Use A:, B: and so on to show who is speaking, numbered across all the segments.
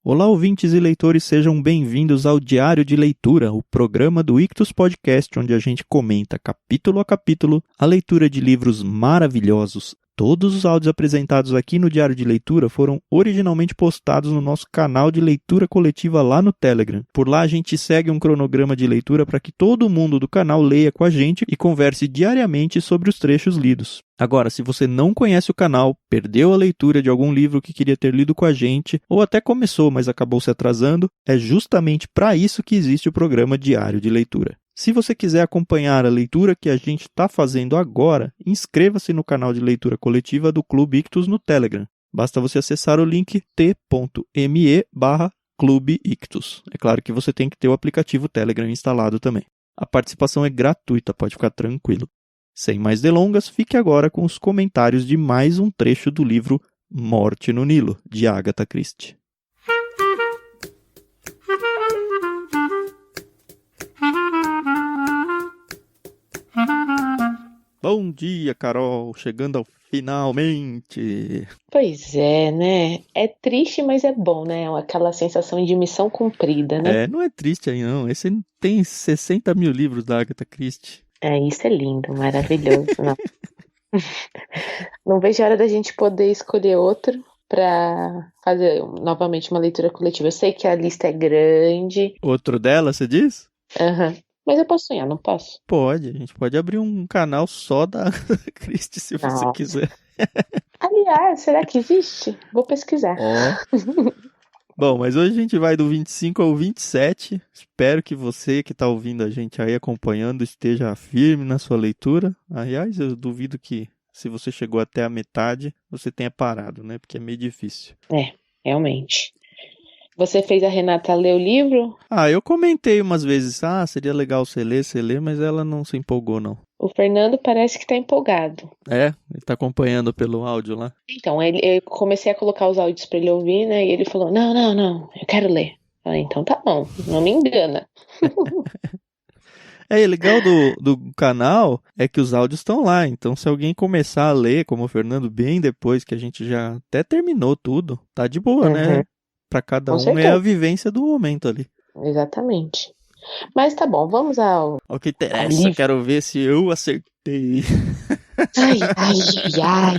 A: Olá, ouvintes e leitores, sejam bem-vindos ao Diário de Leitura, o programa do Ictus Podcast, onde a gente comenta capítulo a capítulo a leitura de livros maravilhosos. Todos os áudios apresentados aqui no Diário de Leitura foram originalmente postados no nosso canal de leitura coletiva lá no Telegram. Por lá a gente segue um cronograma de leitura para que todo mundo do canal leia com a gente e converse diariamente sobre os trechos lidos. Agora, se você não conhece o canal, perdeu a leitura de algum livro que queria ter lido com a gente, ou até começou, mas acabou se atrasando, é justamente para isso que existe o programa Diário de Leitura. Se você quiser acompanhar a leitura que a gente está fazendo agora, inscreva-se no canal de leitura coletiva do Clube Ictus no Telegram. Basta você acessar o link t.me/Clube Ictus. É claro que você tem que ter o aplicativo Telegram instalado também. A participação é gratuita, pode ficar tranquilo. Sem mais delongas, fique agora com os comentários de mais um trecho do livro Morte no Nilo, de Agatha Christie. Bom dia, Carol! Chegando ao finalmente!
B: Pois é, né? É triste, mas é bom, né? Aquela sensação de missão cumprida, né?
A: Não é triste aí não. Esse tem 60 mil livros da Agatha Christie.
B: Isso é lindo, maravilhoso. Não. Não vejo a hora da gente poder escolher outro para fazer novamente uma leitura coletiva. Eu sei que a lista é grande.
A: Outro dela, você diz?
B: Mas eu posso sonhar, não posso?
A: Pode, a gente pode abrir um canal só da Agatha Christie, se você quiser.
B: Aliás, será que existe? Vou pesquisar.
A: Bom, mas hoje a gente vai do 25 ao 27. Espero que você que está ouvindo a gente aí acompanhando esteja firme na sua leitura. Aliás, eu duvido que se você chegou até a metade, você tenha parado, né? Porque é meio difícil.
B: Realmente. Você fez a Renata ler o livro?
A: Eu comentei umas vezes, seria legal você ler, mas ela não se empolgou, não.
B: O Fernando parece que tá empolgado.
A: Ele tá acompanhando pelo áudio lá?
B: Então, eu comecei a colocar os áudios pra ele ouvir, né? E ele falou, não, eu quero ler. Eu falei, então tá bom, não me engana.
A: O legal do canal é que os áudios estão lá, então se alguém começar a ler, como o Fernando, bem depois que a gente já até terminou tudo, tá de boa, né? Pra cada um é a vivência do momento ali.
B: Exatamente. Mas tá bom, vamos ao
A: que interessa, quero ver se eu acertei.
B: Ai.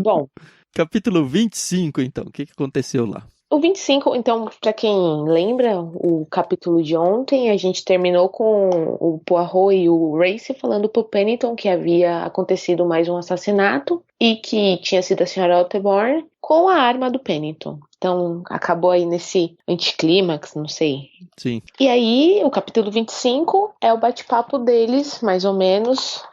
B: Bom.
A: Capítulo 25, então, o que aconteceu lá?
B: O 25, então, pra quem lembra o capítulo de ontem, a gente terminou com o Poirot e o Race falando pro Pennington que havia acontecido mais um assassinato e que tinha sido a senhora Otterborn com a arma do Pennington. Então, acabou aí nesse anticlímax, não sei.
A: Sim.
B: E aí, o capítulo 25 é o bate-papo deles, mais ou menos,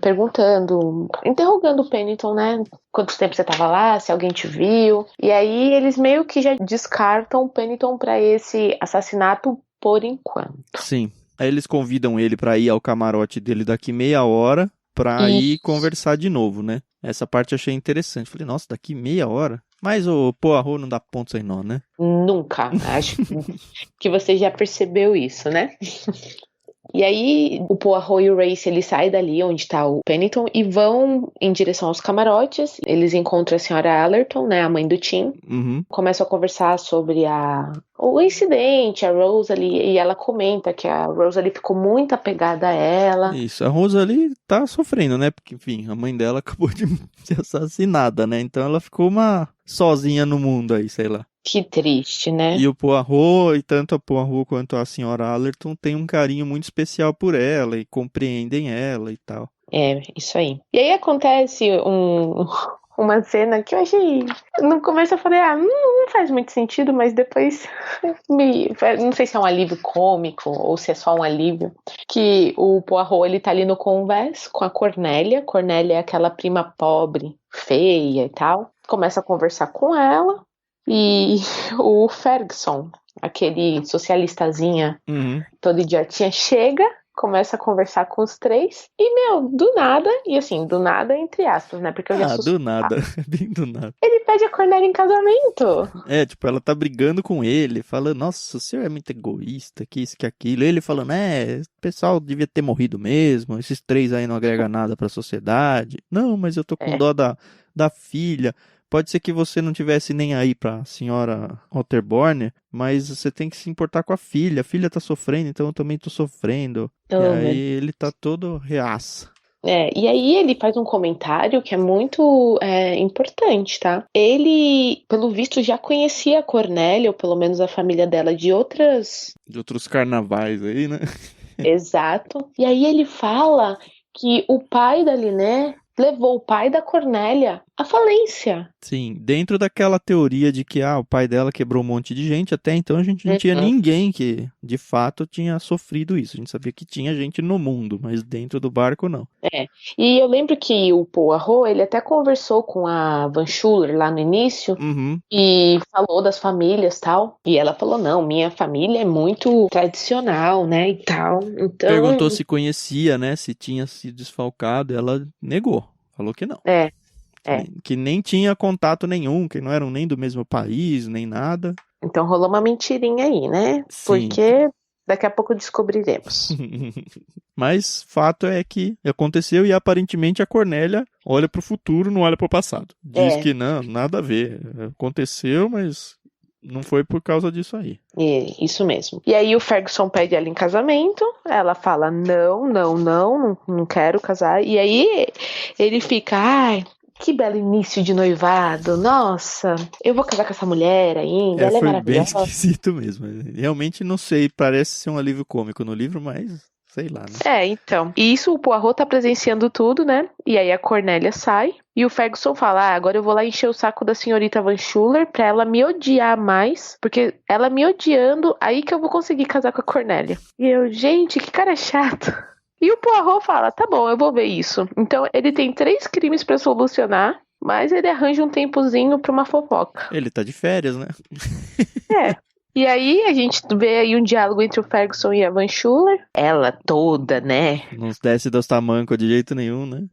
B: interrogando o Pennington, né? Quanto tempo você tava lá, se alguém te viu. E aí, eles meio que já descartam o Pennington pra esse assassinato por enquanto.
A: Sim. Aí eles convidam ele pra ir ao camarote dele daqui meia hora pra ir conversar de novo, né? Essa parte eu achei interessante. Falei, nossa, daqui meia hora? Mas o Poirot não dá ponto sem nó, né?
B: Nunca. Acho que você já percebeu isso, né? E aí, o Poirot e o Race, eles saem dali onde tá o Pennington e vão em direção aos camarotes. Eles encontram a senhora Allerton, né, a mãe do Tim. Começam a conversar sobre o incidente, a Rosalie, e ela comenta que a Rosalie ficou muito apegada a ela.
A: Isso, a Rosalie tá sofrendo, né? Porque, enfim, a mãe dela acabou de ser assassinada, né? Então ela ficou sozinha no mundo aí, sei lá.
B: Que triste, né?
A: E o Poirot, e tanto a Poirot quanto a senhora Allerton tem um carinho muito especial por ela e compreendem ela e tal.
B: Isso aí. E aí acontece uma cena que eu achei... No começo eu falei, não faz muito sentido, mas depois não sei se é um alívio cômico ou se é só um alívio, que o Poirot, ele tá ali no convés com a Cornélia. Cornélia é aquela prima pobre, feia e tal. Começa a conversar com ela. E o Ferguson, aquele socialistazinha todo idiotinha, chega, começa a conversar com os três e, do nada, e assim, do nada entre aspas, né? Porque eu já
A: do nada, bem do nada.
B: Ele pede a Cornélia em casamento.
A: Ela tá brigando com ele, falando, nossa, o senhor é muito egoísta, que isso, que aquilo. Ele falando, o pessoal devia ter morrido mesmo, esses três aí não agregam nada pra sociedade. Não, mas eu tô com dó da filha. pode ser que você não tivesse nem aí pra senhora Otterborn, mas você tem que se importar com a filha tá sofrendo, então eu também tô sofrendo. E aí ele tá todo reaça.
B: E aí ele faz um comentário que é muito importante, tá? Ele, pelo visto, já conhecia a Cornélia, ou pelo menos a família dela, de outros
A: carnavais aí, né?
B: Exato. E aí ele fala que o pai da Liné levou o pai da Cornélia à falência.
A: Sim, dentro daquela teoria de que o pai dela quebrou um monte de gente, até então a gente não tinha ninguém que, de fato, tinha sofrido isso. A gente sabia que tinha gente no mundo, mas dentro do barco, não.
B: E eu lembro que o Poirot, ele até conversou com a Van Schuller lá no início e falou das famílias e tal. E ela falou, não, minha família é muito tradicional, né, e tal. Então...
A: Perguntou se conhecia, né, se tinha sido desfalcado, ela negou. Falou que não. Que nem tinha contato nenhum, que não eram nem do mesmo país, nem nada.
B: Então rolou uma mentirinha aí, né?
A: Sim.
B: Porque daqui a pouco descobriremos.
A: Mas fato é que aconteceu e aparentemente a Cornélia olha pro futuro, não olha pro passado. Diz que não, nada a ver. Aconteceu, mas não foi por causa disso aí.
B: Isso mesmo. E aí o Ferguson pede ela em casamento, ela fala não quero casar. E aí ele fica, que belo início de noivado, nossa, eu vou casar com essa mulher ainda, ela é
A: foi
B: maravilhosa.
A: Bem esquisito mesmo. Realmente não sei, parece ser um alívio cômico no livro, mas sei lá, né?
B: Então. E isso o Poirot tá presenciando tudo, né? E aí a Cornélia sai e o Ferguson fala, agora eu vou lá encher o saco da senhorita Van Schuller pra ela me odiar mais, porque ela me odiando, aí que eu vou conseguir casar com a Cornélia. E eu, gente, que cara chato. E o Poirot fala, tá bom, eu vou ver isso. Então ele tem 3 crimes pra solucionar, mas ele arranja um tempozinho pra uma fofoca.
A: Ele tá de férias, né?
B: E aí a gente vê aí um diálogo entre o Ferguson e a Van Schuller. Ela toda, né?
A: Não desce dos tamancos de jeito nenhum, né?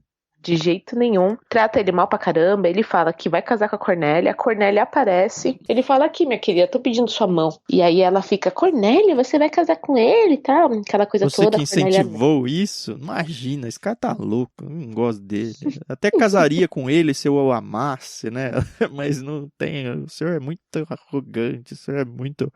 B: De jeito nenhum. Trata ele mal pra caramba. Ele fala que vai casar com a Cornélia. A Cornélia aparece. Ele fala, aqui, minha querida, tô pedindo sua mão. E aí ela fica, Cornélia, você vai casar com ele e tal. Aquela coisa
A: você
B: toda.
A: Você que incentivou isso? Imagina, esse cara tá louco. Eu não gosto dele. Até casaria com ele se eu o amasse, né? Mas não tem. O senhor é muito arrogante. O senhor é muito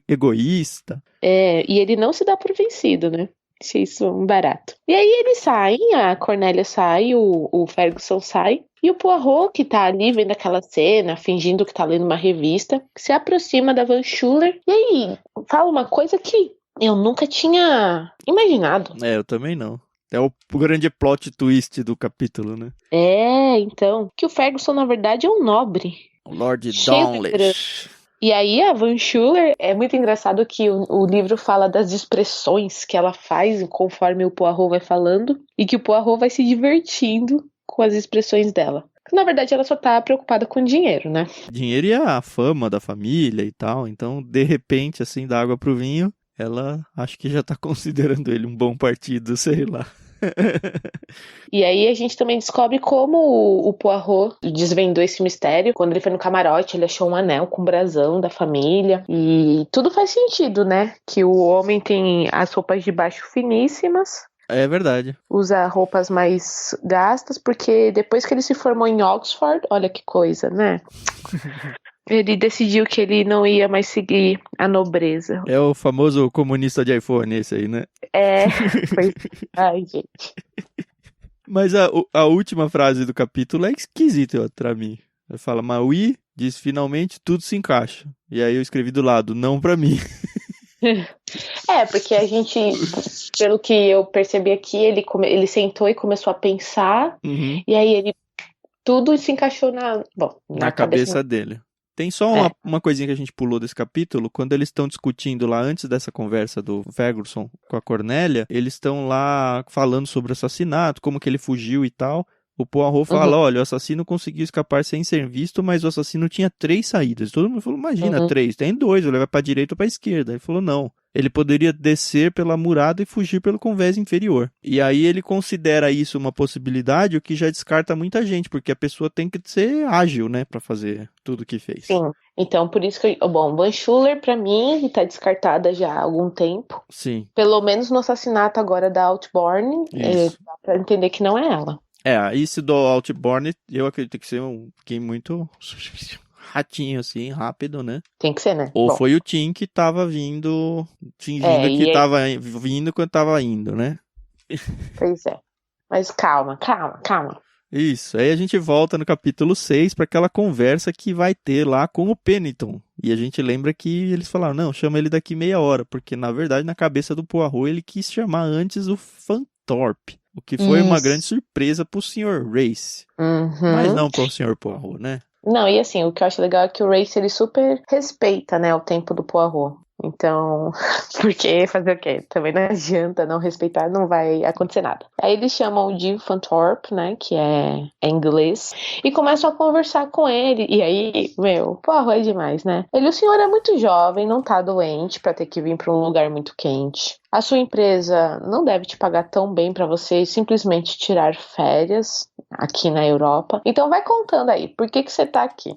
A: egoísta.
B: E ele não se dá por vencido, né? Achei isso um barato. E aí eles saem, a Cornélia sai, o Ferguson sai. E o Poirot, que tá ali vendo aquela cena, fingindo que tá lendo uma revista, se aproxima da Van Schuller. E aí fala uma coisa que eu nunca tinha imaginado.
A: Eu também não. É o grande plot twist do capítulo, né?
B: Então. Que o Ferguson, na verdade, é um nobre.
A: Lord Dawlish.
B: E aí a Van Schuller, é muito engraçado que o livro fala das expressões que ela faz conforme o Poirot vai falando, e que o Poirot vai se divertindo com as expressões dela. Na verdade, ela só tá preocupada com dinheiro, né?
A: Dinheiro e a fama da família e tal, então, de repente, assim, da água pro vinho, ela acho que já tá considerando ele um bom partido, sei lá.
B: E aí a gente também descobre como o Poirot desvendou esse mistério. Quando ele foi no camarote, ele achou um anel com o brasão da família. E tudo faz sentido, né? Que o homem tem as roupas de baixo finíssimas.
A: É verdade.
B: Usa roupas mais gastas, porque depois que ele se formou em Oxford, olha que coisa, né? Ele decidiu que ele não ia mais seguir a nobreza.
A: É o famoso comunista de iPhone esse aí, né?
B: Foi... Ai, gente.
A: Mas a última frase do capítulo é esquisita pra mim. Ele fala, Maui diz, finalmente tudo se encaixa. E aí eu escrevi do lado, não pra mim.
B: Porque a gente, pelo que eu percebi aqui, ele sentou e começou a pensar. E aí tudo se encaixou na
A: cabeça dele. Tem só uma coisinha que a gente pulou desse capítulo. Quando eles estão discutindo lá, antes dessa conversa do Ferguson com a Cornélia, eles estão lá falando sobre o assassinato, como que ele fugiu e tal. O Poirot fala, olha, o assassino conseguiu escapar sem ser visto, mas o assassino tinha 3 saídas. Todo mundo falou, imagina, 3, tem 2, ele vai pra direita ou pra esquerda. Ele falou, não. Ele poderia descer pela murada e fugir pelo convés inferior. E aí ele considera isso uma possibilidade, o que já descarta muita gente, porque a pessoa tem que ser ágil, né, pra fazer tudo o que fez.
B: Sim. Então, por isso que... Van Schuller, pra mim, tá descartada já há algum tempo.
A: Sim.
B: Pelo menos no assassinato agora da Outborn, dá pra entender que não é ela.
A: Esse do Outborn, eu acredito que seja um game muito ratinho, assim, rápido, né?
B: Tem que ser, né?
A: Ou
B: Bom,
A: foi o Tim que tava vindo, fingindo que
B: e aí,
A: tava vindo quando tava indo, né?
B: pois é. Mas calma.
A: Isso, aí a gente volta no capítulo 6 para aquela conversa que vai ter lá com o Pennington. E a gente lembra que eles falaram, não, chama ele daqui meia hora, porque na verdade na cabeça do Poirot ele quis chamar antes o Fantorpe, o que foi uma grande
B: Isso.
A: surpresa pro Sr. Race, mas
B: Uhum.
A: não pro Sr. Poirot, né?
B: Não, e assim, o que eu acho legal é que o Race, ele super respeita, né, o tempo do Poirot. Então, porque fazer o quê? Também não adianta não respeitar, não vai acontecer nada. Aí eles chamam o Jim Fanthorpe, né, que é inglês, e começam a conversar com ele. E aí, Poirot é demais, né? O senhor é muito jovem, não tá doente pra ter que vir pra um lugar muito quente. A sua empresa não deve te pagar tão bem pra você simplesmente tirar férias aqui na Europa. Então vai contando aí, por que você tá aqui?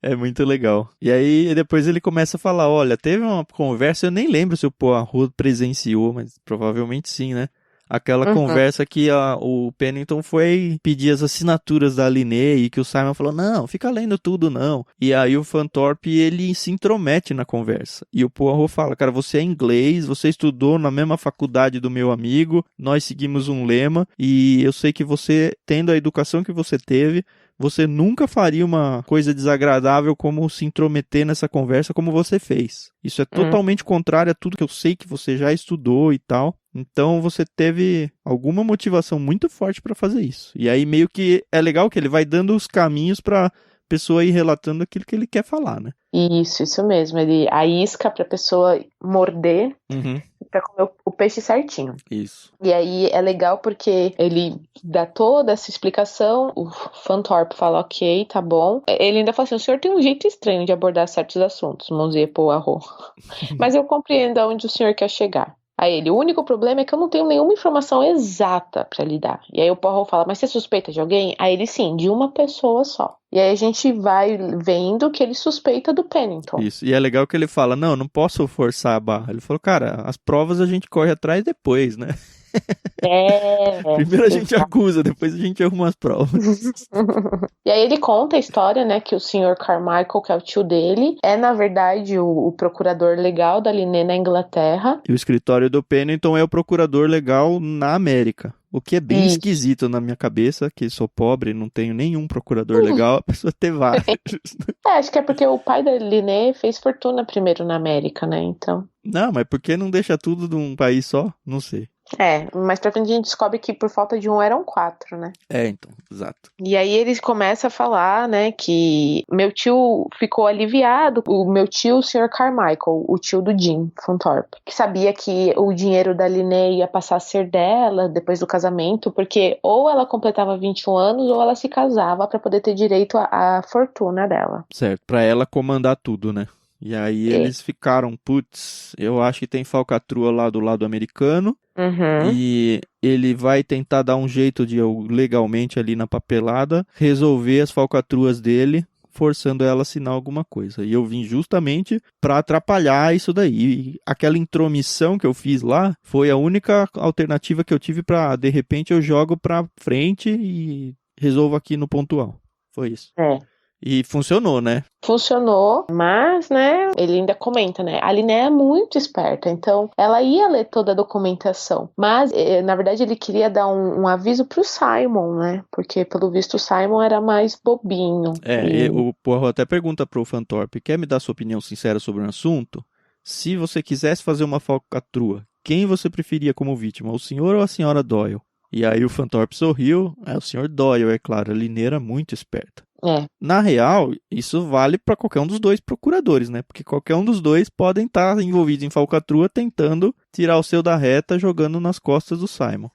A: É muito legal. E aí depois ele começa a falar, olha, teve uma conversa, eu nem lembro se o Poirot presenciou, mas provavelmente sim, né? Aquela
B: Uhum.
A: conversa que o Pennington foi pedir as assinaturas da Linné e que o Simon falou, não, fica lendo tudo não. E aí o Fanthorpe, ele se intromete na conversa. E o Poirot fala, cara, você é inglês, você estudou na mesma faculdade do meu amigo, nós seguimos um lema e eu sei que você, tendo a educação que você teve, você nunca faria uma coisa desagradável como se intrometer nessa conversa como você fez. Isso é totalmente contrário a tudo que eu sei que você já estudou e tal. Então você teve alguma motivação muito forte para fazer isso. E aí meio que é legal que ele vai dando os caminhos para pessoa ir relatando aquilo que ele quer falar, né?
B: Isso mesmo. Ele a isca pra pessoa morder
A: Uhum,
B: pra comer o peixe certinho.
A: isso.
B: E aí é legal porque ele dá toda essa explicação, o Fanthorpe fala, ok, tá bom. Ele ainda fala assim, o senhor tem um jeito estranho de abordar certos assuntos, Monsieur Poirot. Mas eu compreendo aonde o senhor quer chegar. Aí ele, o único problema é que eu não tenho nenhuma informação exata pra lhe dar. E aí o Poirot fala, mas você suspeita de alguém? Aí ele, sim, de uma pessoa só. E aí a gente vai vendo que ele suspeita do Pennington.
A: Isso. E é legal que ele fala, não posso forçar a barra. Ele falou, cara, as provas a gente corre atrás depois, né? Primeiro a gente
B: Exato.
A: acusa, depois a gente arruma as provas.
B: E aí ele conta a história, né, que o Sr. Carmichael, que é o tio dele, é na verdade o procurador legal da Linné na Inglaterra.
A: E o escritório do Pennington é o procurador legal na América. O que é bem
B: Isso.
A: esquisito na minha cabeça, que sou pobre, não tenho nenhum procurador legal, a pessoa ter vários.
B: Acho que é porque o pai da Linné fez fortuna primeiro na América, né? Então.
A: Não, mas por que não deixa tudo de um país só? Não sei.
B: Mais pra frente a gente descobre que por falta de um eram 4, né?
A: Então, exato.
B: E aí eles começam a falar, né, que meu tio ficou aliviado, o meu tio, o Sr. Carmichael, o tio do Jim Fanthorpe, que sabia que o dinheiro da Linné ia passar a ser dela depois do casamento, porque ou ela completava 21 anos ou ela se casava pra poder ter direito à fortuna dela.
A: Certo, pra ela comandar tudo, né? E aí
B: É.
A: eles ficaram, putz, eu acho que tem falcatrua lá do lado americano.
B: Uhum.
A: E ele vai tentar dar um jeito de legalmente ali na papelada resolver as falcatruas dele, forçando ela a assinar alguma coisa. E eu vim justamente para atrapalhar isso daí. E aquela intromissão que eu fiz lá foi a única alternativa que eu tive para de repente eu jogo para frente e resolvo aqui no pontual. Foi isso.
B: É.
A: E funcionou, né?
B: Funcionou, mas, né, ele ainda comenta, né, a Linné é muito esperta, então ela ia ler toda a documentação, mas, na verdade, ele queria dar um aviso pro Simon, né, porque, pelo visto, o Simon era mais bobinho.
A: O Poirot até pergunta pro Fanthorpe, quer me dar sua opinião sincera sobre um assunto? Se você quisesse fazer uma falcatrua, quem você preferia como vítima, o senhor ou a senhora Doyle? E aí o Fanthorpe sorriu, o senhor Doyle, é claro, a Linné era muito esperta.
B: É.
A: Na real, isso vale para qualquer um dos dois procuradores, né? Porque qualquer um dos dois podem estar envolvidos em falcatrua tentando tirar o seu da reta jogando nas costas do Simon.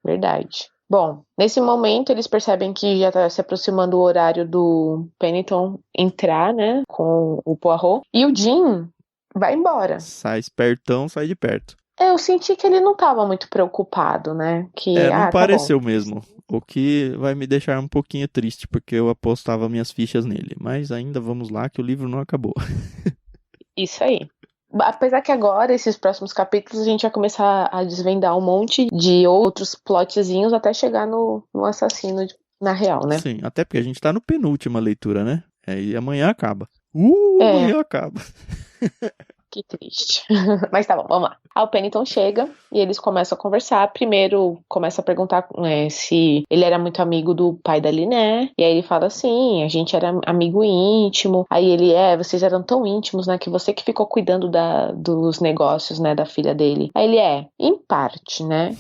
B: Verdade. Bom, nesse momento eles percebem que já está se aproximando o horário do Pennington entrar, né, com o Poirot, e o Jim vai embora.
A: Sai espertão, sai de perto.
B: Eu senti que ele não estava muito preocupado, né, que,
A: Não
B: tá bom.
A: pareceu mesmo. O que vai me deixar um pouquinho triste, porque eu apostava minhas fichas nele. Mas ainda vamos lá, que o livro não acabou.
B: Isso aí. Apesar que agora, esses próximos capítulos, a gente vai começar a desvendar um monte de outros plotzinhos até chegar no assassino na real, né?
A: Sim, até porque a gente tá no penúltima leitura, né? Aí amanhã acaba.
B: É.
A: Amanhã acaba.
B: Que triste. Mas tá bom, vamos lá. Aí o Pennington chega e eles começam a conversar. Primeiro começa a perguntar se ele era muito amigo do pai da Liné. E aí ele fala assim, a gente era amigo íntimo. Aí ele, vocês eram tão íntimos, né? Que você que ficou cuidando dos negócios, né? Da filha dele. Aí ele, em parte, né?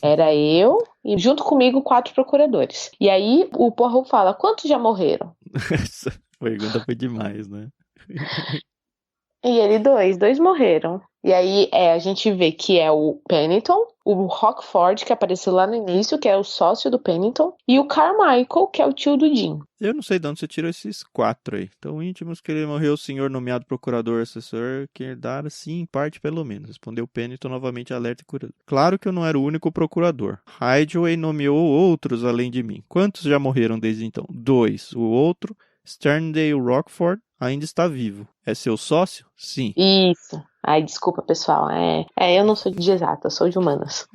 B: Era eu e junto comigo 4 procuradores. E aí o Poirot fala, quantos já morreram?
A: Essa pergunta foi demais, né?
B: E ele, dois morreram. E aí a gente vê que é o Pennington, o Rockford, que apareceu lá no início, que é o sócio do Pennington, e o Carmichael, que é o tio do Jim.
A: Eu não sei de onde você tirou esses 4 aí. Tão íntimos que ele morreu, o senhor nomeado procurador assessor, que herdara sim, em parte pelo menos. Respondeu Pennington novamente alerta e curado. Claro que eu não era o único procurador. Ridgway nomeou outros além de mim. Quantos já morreram desde então? 2. O outro, Sterndale Rockford, ainda está vivo. É seu sócio? Sim.
B: Isso. Ai, desculpa, pessoal. Eu não sou de exata, eu sou de humanas.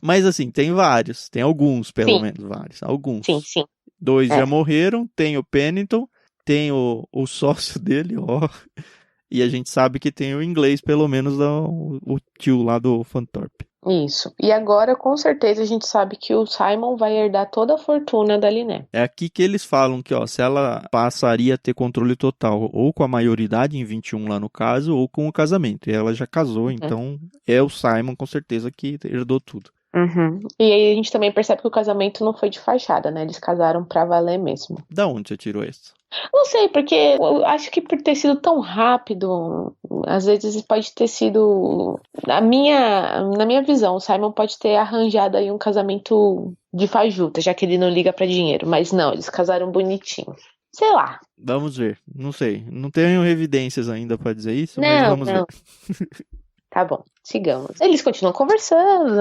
A: Mas assim, tem vários. Tem alguns, pelo
B: Sim.
A: menos, vários. Alguns.
B: Sim.
A: 2 já morreram. Tem o Pennington. Tem o sócio dele, E a gente sabe que tem o inglês, pelo menos, o tio lá do Fanthorpe.
B: Isso. E agora, com certeza, a gente sabe que o Simon vai herdar toda a fortuna da Liné.
A: É aqui que eles falam que, se ela passaria a ter controle total, ou com a maioridade em 21 lá no caso, ou com o casamento. E ela já casou, então é o Simon, com certeza, que herdou tudo.
B: E aí a gente também percebe que o casamento não foi de fachada, né? Eles casaram pra valer mesmo.
A: Da onde você tirou isso?
B: Não sei, porque eu acho que por ter sido tão rápido, às vezes pode ter sido. Na minha visão, o Simon pode ter arranjado aí um casamento de fajuta, já que ele não liga pra dinheiro. Mas não, eles casaram bonitinho. Sei lá.
A: Vamos ver. Não sei. Não tenho evidências ainda pra dizer isso, mas vamos ver.
B: Tá bom, sigamos. Eles continuam conversando,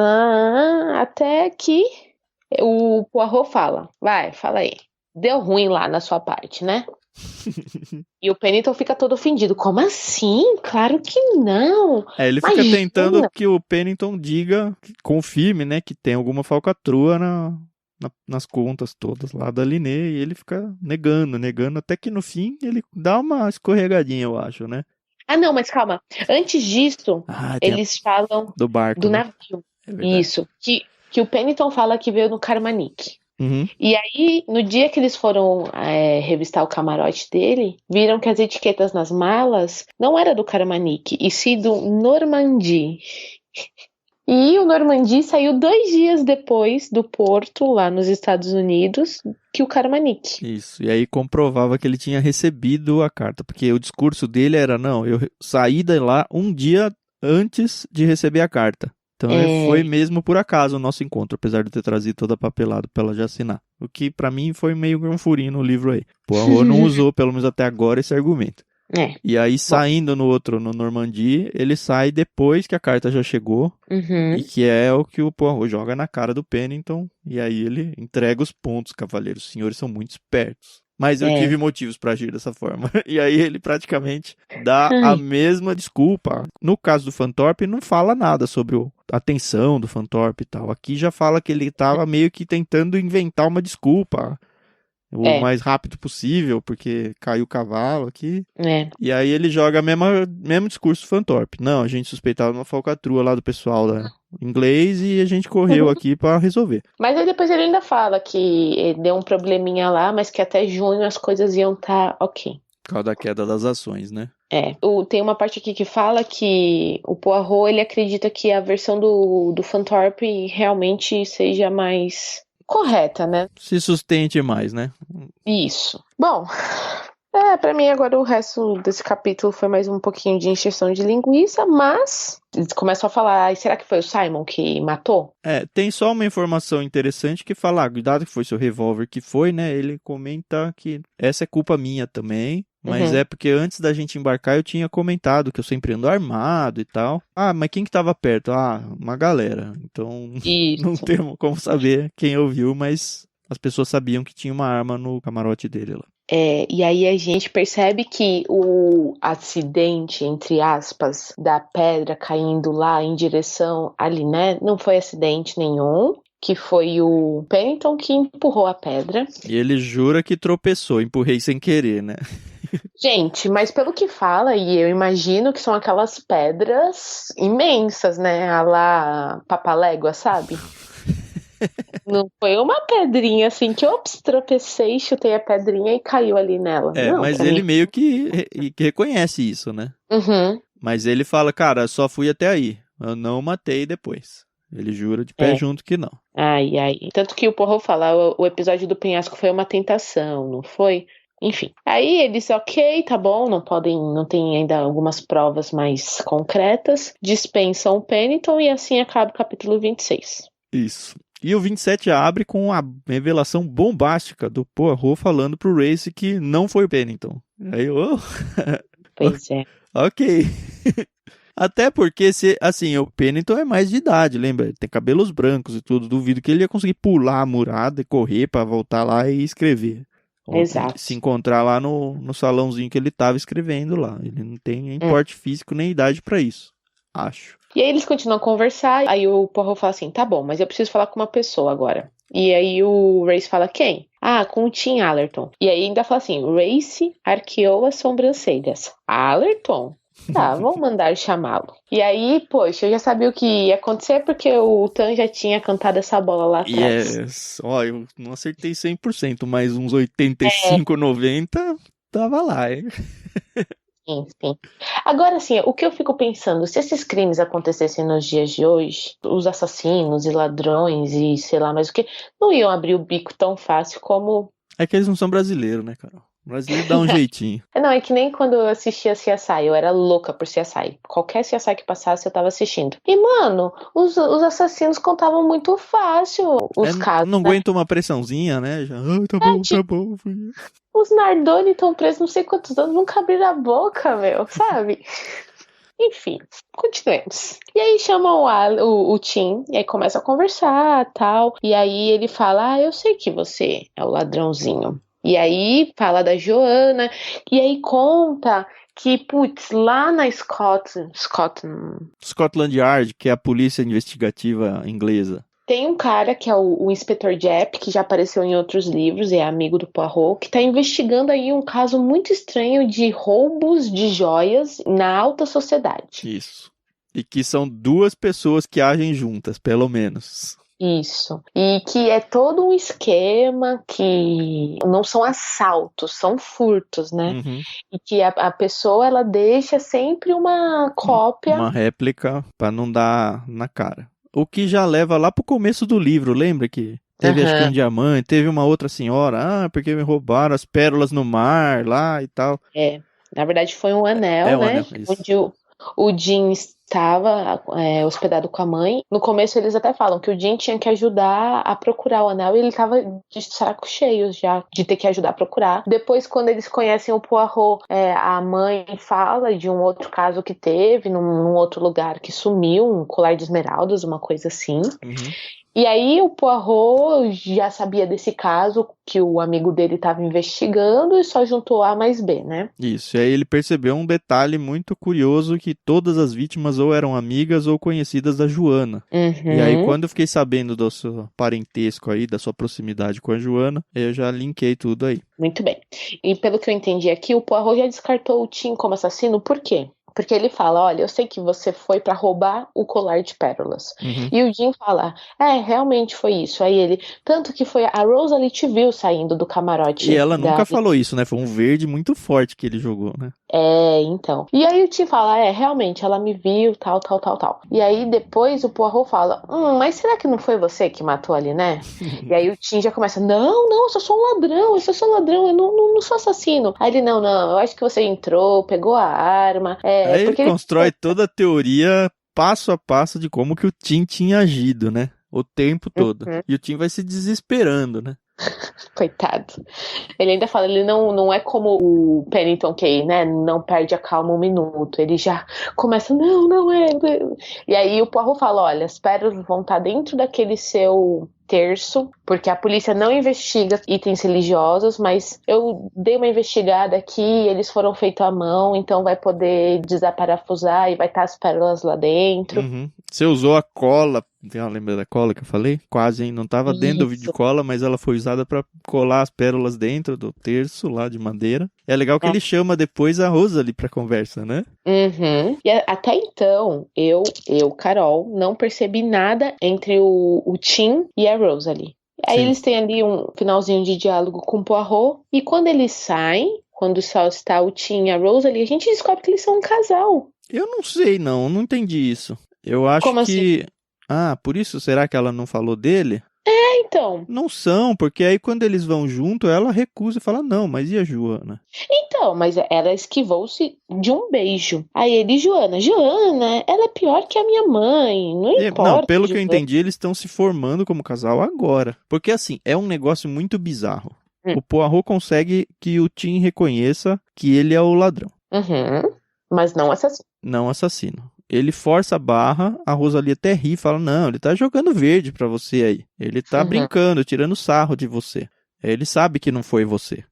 B: até que o Poirot fala. Vai, fala aí. Deu ruim lá na sua parte, né? E o Pennington fica todo ofendido. Como assim? Claro que não.
A: Ele fica tentando que o Pennington diga, confirme, né, que tem alguma falcatrua nas contas todas lá da Liné, e ele fica negando, até que no fim ele dá uma escorregadinha, eu acho, né?
B: Ah, não, mas calma. Antes disso, eles falam
A: do barco,
B: do
A: né?
B: navio. Isso. Que o Pennington fala que veio no Carmanique. E aí, no dia que eles foram revistar o camarote dele, viram que as etiquetas nas malas não era do Carmanique, e sim do Normandie. E o Normandie saiu 2 dias depois do porto, lá nos Estados Unidos, que o Carmanique.
A: Isso, e aí comprovava que ele tinha recebido a carta, porque o discurso dele era, não, eu saí de lá um dia antes de receber a carta. Então foi mesmo por acaso o nosso encontro, apesar de eu ter trazido toda a papelada pra ela já assinar. O que pra mim foi meio que um furinho no livro aí. Poirot não usou, pelo menos até agora, esse argumento. E aí, saindo no Normandie, ele sai depois que a carta já chegou, e que é o que o Poirot joga na cara do Pennington, e aí ele entrega os pontos, cavaleiros. Os senhores são muito espertos. Mas eu tive motivos pra agir dessa forma. E aí ele praticamente dá a mesma desculpa. No caso do Fanthorpe, não fala nada sobre a tensão do Fanthorpe e tal. Aqui já fala que ele tava meio que tentando inventar uma desculpa o mais rápido possível, porque caiu o cavalo aqui. E aí ele joga o mesmo discurso do Fanthorpe. Não, a gente suspeitava uma falcatrua lá do pessoal inglês e a gente correu aqui pra resolver.
B: Mas aí depois ele ainda fala que deu um probleminha lá, mas que até junho as coisas iam estar ok.
A: Por causa da queda das ações, né?
B: Tem uma parte aqui que fala que o Poirot, ele acredita que a versão do Fanthorpe realmente seja mais correta, né?
A: Se sustente mais, né?
B: Isso. Bom, pra mim agora o resto desse capítulo foi mais um pouquinho de encheção de linguiça, mas eles começam a falar, será que foi o Simon que matou?
A: Tem só uma informação interessante que fala, cuidado que foi seu revólver que foi, né? Ele comenta que essa é culpa minha também, mas é porque antes da gente embarcar eu tinha comentado que eu sempre ando armado e tal. Mas quem que tava perto? Uma galera. Então não temos como saber quem ouviu, mas as pessoas sabiam que tinha uma arma no camarote dele lá.
B: E aí a gente percebe que o acidente, entre aspas, da pedra caindo lá em direção ali, né? Não foi acidente nenhum, que foi o Pennington que empurrou a pedra.
A: E ele jura que tropeçou, empurrei sem querer, né?
B: Gente, mas pelo que fala, e eu imagino que são aquelas pedras imensas, né? A lá Papalégua, sabe? Não foi uma pedrinha assim que, ops, tropecei, chutei a pedrinha e caiu ali nela. Não,
A: mas ele meio que reconhece isso, né?
B: Uhum.
A: Mas ele fala, cara, só fui até aí. Eu não matei depois. Ele jura de pé junto que não.
B: Ai. Tanto que o Poirot fala, o episódio do penhasco foi uma tentação, não foi? Enfim. Aí ele disse, ok, tá bom, não tem ainda algumas provas mais concretas. Dispensam o Pennington e assim acaba o capítulo 26.
A: Isso. E o 27 abre com a revelação bombástica do Poirot falando pro Race que não foi o Pennington. Aí,
B: Pois é.
A: Ok. Até porque, o Pennington é mais de idade, lembra? Ele tem cabelos brancos e tudo. Duvido que ele ia conseguir pular a murada e correr pra voltar lá e escrever.
B: Exato.
A: Se encontrar lá no salãozinho que ele tava escrevendo lá. Ele não tem nem porte físico nem idade pra isso. Acho.
B: E aí eles continuam a conversar, aí o Poirot fala assim, tá bom, mas eu preciso falar com uma pessoa agora. E aí o Race fala, quem? Ah, com o Tim Allerton. E aí ainda fala assim, Race arqueou as sobrancelhas. Allerton? Tá, vamos mandar chamá-lo. E aí, poxa, eu já sabia o que ia acontecer porque o Tan já tinha cantado essa bola lá atrás.
A: Eu não acertei 100%, mas uns 85, 90 tava lá, hein?
B: Sim. Agora, assim, o que eu fico pensando, se esses crimes acontecessem nos dias de hoje, os assassinos e ladrões e sei lá mais o que, não iam abrir o bico tão fácil como...
A: É que eles não são brasileiros, né, Carol? O brasileiro dá um jeitinho.
B: Não, é que nem quando eu assistia CSI, eu era louca por CSI. Qualquer CSI que passasse, eu tava assistindo. E, mano, os assassinos contavam muito fácil os casos.
A: Não aguenta uma pressãozinha, né? Já, tá bom.
B: Os Nardoni estão presos não sei quantos anos, nunca abriram a boca, meu, sabe? Enfim, continuemos. E aí chamam o Tim, e aí começa a conversar, tal. E aí ele fala, eu sei que você é o ladrãozinho. E aí fala da Joana, e aí conta que, putz, lá na Scotland
A: Yard, que é a polícia investigativa inglesa.
B: Tem um cara que é o Inspetor Japp, que já apareceu em outros livros, é amigo do Poirot, que está investigando aí um caso muito estranho de roubos de joias na alta sociedade.
A: Isso. E que são duas pessoas que agem juntas, pelo menos.
B: Isso. E que é todo um esquema que não são assaltos, são furtos, né?
A: Uhum.
B: E que a pessoa, ela deixa sempre uma cópia.
A: Uma réplica para não dar na cara. O que já leva lá pro começo do livro, lembra que teve acho que um diamante, teve uma outra senhora, porque me roubaram as pérolas no mar lá e tal.
B: Na verdade foi um anel, né?
A: Anel,
B: onde o Jim estava hospedado com a mãe. No começo eles até falam que o Jim tinha que ajudar a procurar o anel e ele estava de saco cheio já de ter que ajudar a procurar. Depois, quando eles conhecem o Poirot, a mãe fala de um outro caso que teve num outro lugar que sumiu, um colar de esmeraldas, uma coisa assim.
A: Uhum.
B: E aí o Poirot já sabia desse caso que o amigo dele estava investigando e só juntou A mais B, né?
A: Isso, e aí ele percebeu um detalhe muito curioso que todas as vítimas ou eram amigas ou conhecidas da Joana.
B: Uhum.
A: E aí quando eu fiquei sabendo do seu parentesco aí, da sua proximidade com a Joana, eu já linkei tudo aí.
B: Muito bem. E pelo que eu entendi aqui, o Poirot já descartou o Tim como assassino, por quê? Porque ele fala, olha, eu sei que você foi pra roubar o colar de pérolas.
A: Uhum.
B: E o Jim fala, realmente foi isso. Aí ele, tanto que foi a Rosalie te viu saindo do camarote.
A: E ela nunca falou isso, né? Foi um verde muito forte que ele jogou, né?
B: Então. E aí o Tim fala, realmente, ela me viu, tal. E aí depois o Poirot fala, mas será que não foi você que matou ali, né? E aí o Tim já começa, não, eu só sou um ladrão, eu não sou assassino. Aí ele, não, eu acho que você entrou, pegou a arma.
A: Aí ele constrói toda a teoria passo a passo de como que o Tim tinha agido, né? O tempo todo.
B: Uhum.
A: E o Tim vai se desesperando, né?
B: Coitado. Ele ainda fala, ele não é como o Pennington Kay, né? Não perde a calma um minuto. Ele já começa, não é. E aí o Poirot fala, olha, as pérolas vão estar dentro daquele seu terço, porque a polícia não investiga itens religiosos, mas eu dei uma investigada aqui, eles foram feitos à mão, então vai poder desaparafusar e vai estar as pérolas lá dentro.
A: Uhum. Você usou a cola, lembra da cola que eu falei? Quase, hein? Não tava dentro do vídeo de cola, mas ela foi usada pra colar as pérolas dentro do terço lá de madeira. É legal que ele chama depois a Rosalie pra conversa, né?
B: Uhum. E até então, Carol, não percebi nada entre o Tim e a Rosalie. Aí
A: Sim.
B: eles têm ali um finalzinho de diálogo com o Poirot, e quando eles saem, quando só está o Tim e a Rosalie, a gente descobre que eles são um casal.
A: Eu não sei, não entendi isso. Eu acho
B: Como
A: que...
B: assim?
A: Ah, por isso será que ela não falou dele?
B: Então,
A: Não são, porque aí quando eles vão junto, ela recusa e fala, não, mas e a Joana?
B: mas ela esquivou-se de um beijo. Aí ele, Joana, ela é pior que a minha mãe, não
A: Não,
B: importa.
A: pelo que eu
B: Joana.
A: entendi, eles estão se formando como casal agora. Porque assim, é um negócio muito bizarro. O Poirot consegue que o Tim reconheça que ele é o ladrão.
B: Uhum. Mas não assassino.
A: Não assassino. Ele força a barra, a Rosalie até ri e fala, não, ele tá jogando verde pra você aí. Ele tá brincando, tirando sarro de você. Ele sabe que não foi você.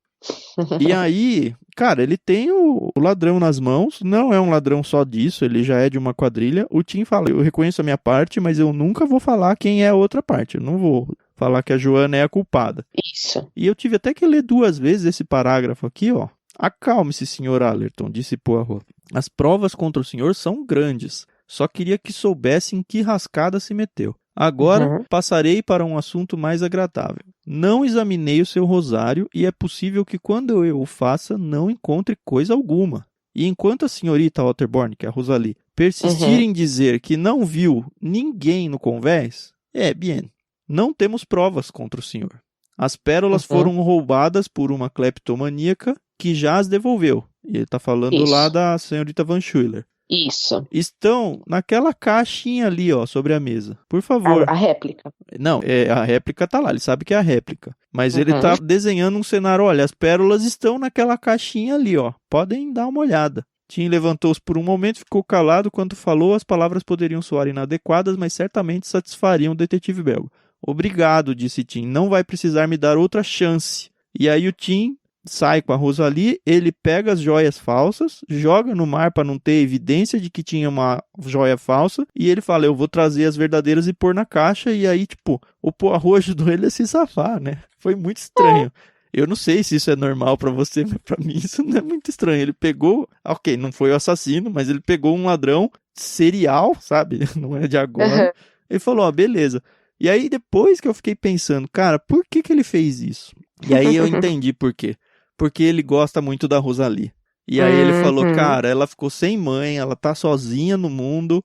A: E aí, cara, ele tem o ladrão nas mãos, não é um ladrão só disso, ele já é de uma quadrilha. O Tim fala, eu reconheço a minha parte, mas eu nunca vou falar quem é a outra parte. Eu não vou falar que a Joana é a culpada.
B: Isso.
A: E eu tive até que ler 2 vezes esse parágrafo aqui, ó. Acalme-se, Sr. Allerton, disse Poirot. As provas contra o senhor são grandes. Só queria que soubesse em que rascada se meteu. Agora passarei para um assunto mais agradável. Não examinei o seu rosário e é possível que quando eu o faça não encontre coisa alguma. E enquanto a senhorita Otterborn, que é a Rosalie, persistir em dizer que não viu ninguém no convés, bien, não temos provas contra o senhor. As pérolas foram roubadas por uma cleptomaníaca que já as devolveu. E ele está falando lá da senhorita Van Schuyler.
B: Isso.
A: Estão naquela caixinha ali, ó, sobre a mesa. Por favor.
B: A réplica.
A: Não, a réplica tá lá, ele sabe que é a réplica. Mas ele tá desenhando um cenário, olha, as pérolas estão naquela caixinha ali, ó. Podem dar uma olhada. Tim levantou-se por um momento, ficou calado. Quando falou, as palavras poderiam soar inadequadas, mas certamente satisfariam o detetive belga. Obrigado, disse Tim. Não vai precisar me dar outra chance. E aí o Tim sai com a Rosalie, ele pega as joias falsas, joga no mar para não ter evidência de que tinha uma joia falsa, e ele fala, eu vou trazer as verdadeiras e pôr na caixa, e aí, tipo, o Poirot ajudou ele a se safar, né? Foi muito estranho. Eu não sei se isso é normal pra você, mas pra mim isso não é muito estranho. Ele pegou, ok, não foi o assassino, mas ele pegou um ladrão serial, sabe? Não é de agora. Ele falou, ó, beleza. E aí depois que eu fiquei pensando, cara, por que ele fez isso? E aí eu entendi por quê. Porque ele gosta muito da Rosalie. E aí ele falou, cara, ela ficou sem mãe, ela tá sozinha no mundo,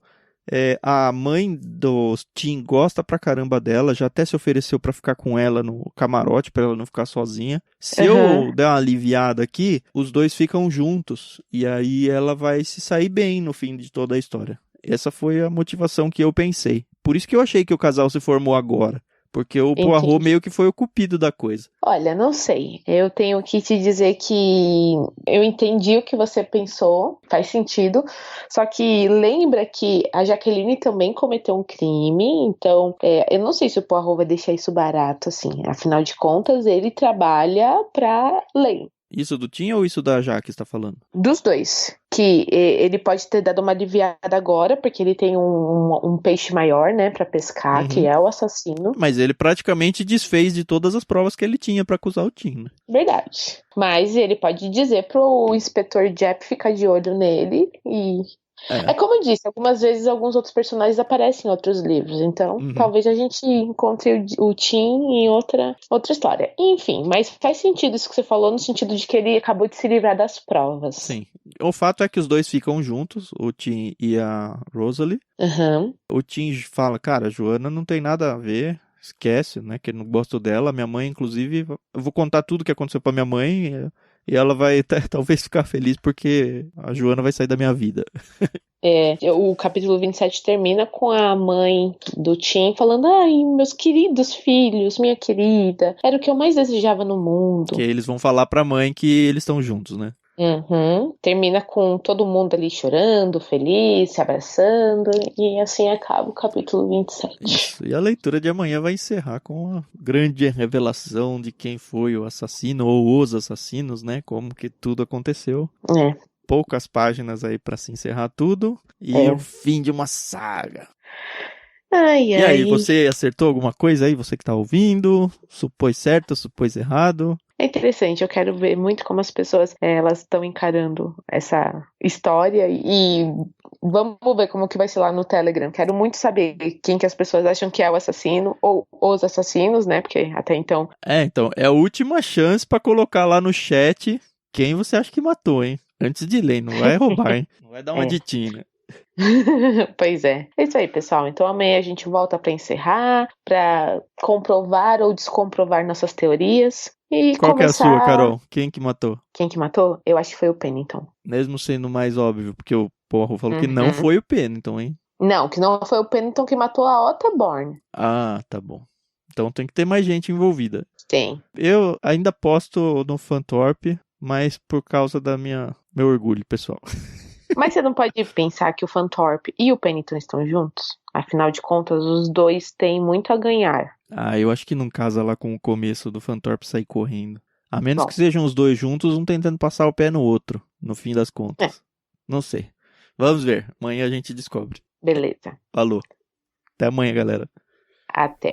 A: a mãe do Tim gosta pra caramba dela, já até se ofereceu pra ficar com ela no camarote, pra ela não ficar sozinha. Se eu der uma aliviada aqui, os dois ficam juntos, e aí ela vai se sair bem no fim de toda a história. Essa foi a motivação que eu pensei. Por isso que eu achei que o casal se formou agora. Porque o Poirot meio que foi o cupido da coisa.
B: Olha, não sei. Eu tenho que te dizer que eu entendi o que você pensou, faz sentido. Só que lembra que a Jaqueline também cometeu um crime, então eu não sei se o Poirot vai deixar isso barato, assim. Afinal de contas, ele trabalha pra lei.
A: Isso do Tim ou isso da Jaque está falando?
B: Dos dois. Que ele pode ter dado uma aliviada agora, porque ele tem um peixe maior, né, pra pescar, que é o assassino.
A: Mas ele praticamente desfez de todas as provas que ele tinha pra acusar o Tim, né?
B: Verdade. Mas ele pode dizer pro inspetor Jepp ficar de olho nele e... É como eu disse, algumas vezes alguns outros personagens aparecem em outros livros, então talvez a gente encontre o Tim em outra história. Enfim, mas faz sentido isso que você falou, no sentido de que ele acabou de se livrar das provas.
A: Sim. O fato é que os dois ficam juntos, o Tim e a Rosalie. O Tim fala, cara, a Joana não tem nada a ver, esquece, né, que eu não gosto dela. Minha mãe, inclusive, eu vou contar tudo que aconteceu pra minha mãe e ela vai talvez ficar feliz porque a Joana vai sair da minha vida.
B: O capítulo 27 termina com a mãe do Tim falando: ai, meus queridos filhos, minha querida, era o que eu mais desejava no mundo.
A: Que eles vão falar pra mãe que eles estão juntos, né?
B: Uhum. Termina com todo mundo ali chorando, feliz, se abraçando, e assim acaba o capítulo 27.
A: Isso. E a leitura de amanhã vai encerrar com a grande revelação de quem foi o assassino ou os assassinos, né? Como que tudo aconteceu. Poucas páginas aí pra se encerrar tudo e o fim de uma saga.
B: Ai,
A: e aí, você acertou alguma coisa aí? Você que tá ouvindo? Supôs certo, supôs errado?
B: É interessante, eu quero ver muito como as pessoas elas estão encarando essa história e vamos ver como que vai ser lá no Telegram. Quero muito saber quem que as pessoas acham que é o assassino ou os assassinos, né? Porque até então...
A: Então, é a última chance pra colocar lá no chat quem você acha que matou, hein? Antes de ler, não vai roubar, hein? Não vai dar uma ditinha.
B: Pois é. É isso aí, pessoal. Então amanhã a gente volta para encerrar, para comprovar ou descomprovar nossas teorias. E
A: Qual
B: começar...
A: que é a sua, Carol? Quem que matou?
B: Quem que matou? Eu acho que foi o Pennington.
A: Mesmo sendo mais óbvio, porque o Porro falou que não foi o Pennington, hein?
B: Não, que não foi o Pennington que matou a Otterborn.
A: Ah, tá bom. Então tem que ter mais gente envolvida.
B: Tem.
A: Eu ainda posto no Fantorp, mas por causa da meu orgulho pessoal.
B: Mas você não pode pensar que o Fantorp e o Pennington estão juntos? Afinal de contas, os dois têm muito a ganhar.
A: Eu acho que não casa lá com o começo do Fantorp sair correndo. A menos que sejam os dois juntos, um tentando passar o pé no outro, no fim das contas. Não sei. Vamos ver. Amanhã a gente descobre.
B: Beleza.
A: Falou. Até amanhã, galera.
B: Até.